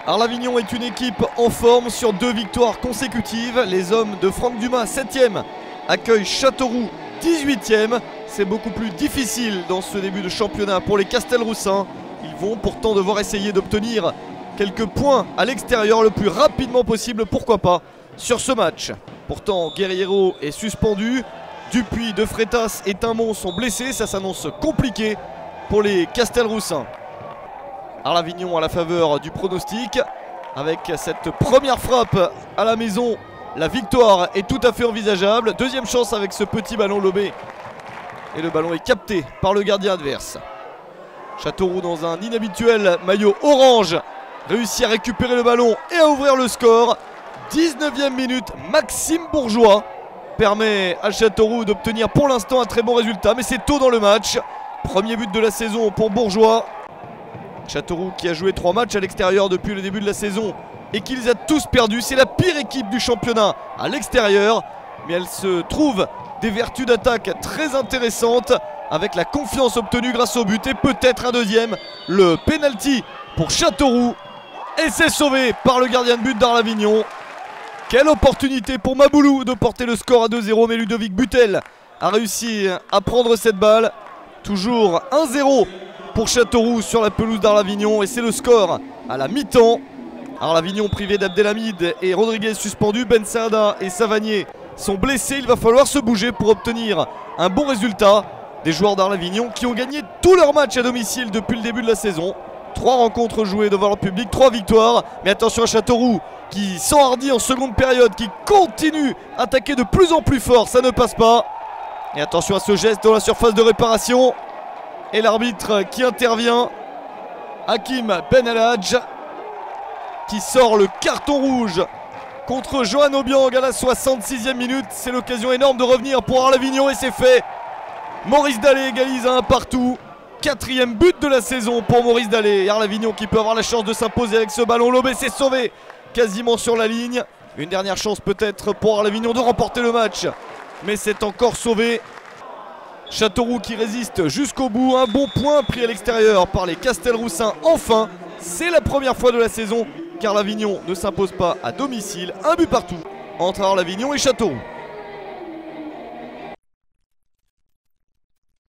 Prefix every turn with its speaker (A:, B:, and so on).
A: Arles-Avignon est une équipe en forme sur 2 victoires consécutives. Les hommes de Franck Dumas, 7e, accueillent Châteauroux, 18e. C'est beaucoup plus difficile dans ce début de championnat pour les Castelroussins. Ils vont pourtant devoir essayer d'obtenir quelques points à l'extérieur le plus rapidement possible, pourquoi pas, sur ce match. Pourtant, Guerriero est suspendu. Dupuis, De Freitas et Timon sont blessés. Ça s'annonce compliqué pour les Castelroussins. Arles-Avignon à la faveur du pronostic. Avec cette première frappe à la maison, la victoire est tout à fait envisageable. Deuxième chance avec ce petit ballon lobé. Et le ballon est capté par le gardien adverse. Châteauroux dans un inhabituel maillot orange réussit à récupérer le ballon et à ouvrir le score. 19e minute, Maxime Bourgeois permet à Châteauroux d'obtenir pour l'instant un très bon résultat. Mais c'est tôt dans le match. Premier but de la saison pour Bourgeois. Châteauroux qui a joué 3 matchs à l'extérieur depuis le début de la saison et qui les a tous perdus. C'est la pire équipe du championnat à l'extérieur. Mais elle se trouve des vertus d'attaque très intéressantes avec la confiance obtenue grâce au but et peut-être un deuxième. Le penalty pour Châteauroux et c'est sauvé par le gardien de but d'Arles-Avignon. Quelle opportunité pour Maboulou de porter le score à 2-0, mais Ludovic Butel a réussi à prendre cette balle. Toujours 1-0 pour Châteauroux sur la pelouse d'Arles-Avignon et c'est le score à la mi-temps. Arles-Avignon privé d'Abdelhamid et Rodriguez suspendu. Ben Saada et Savanier sont blessés. Il va falloir se bouger pour obtenir un bon résultat. Des joueurs d'Arles-Avignon qui ont gagné tous leurs matchs à domicile depuis le début de la saison. 3 rencontres jouées devant leur public, 3 victoires. Mais attention à Châteauroux qui s'enhardit en seconde période, qui continue à attaquer de plus en plus fort. Ça ne passe pas. Et attention à ce geste dans la surface de réparation. Et l'arbitre qui intervient, Hakim Ben Alhadj, qui sort le carton rouge contre Johan Obiang à la 66e minute. C'est l'occasion énorme de revenir pour Arles-Avignon et c'est fait. Maurice Dallet égalise à 1 partout. 4e but de la saison pour Maurice Dallet. Et Arles-Avignon qui peut avoir la chance de s'imposer avec ce ballon lobé. C'est sauvé quasiment sur la ligne. Une dernière chance peut-être pour Arles-Avignon de remporter le match. Mais c'est encore sauvé. Châteauroux qui résiste jusqu'au bout. Un bon point pris à l'extérieur par les Castelroussins. Enfin, c'est la première fois de la saison car l'Avignon ne s'impose pas à domicile. Un but partout entre Arles-Avignon et Châteauroux.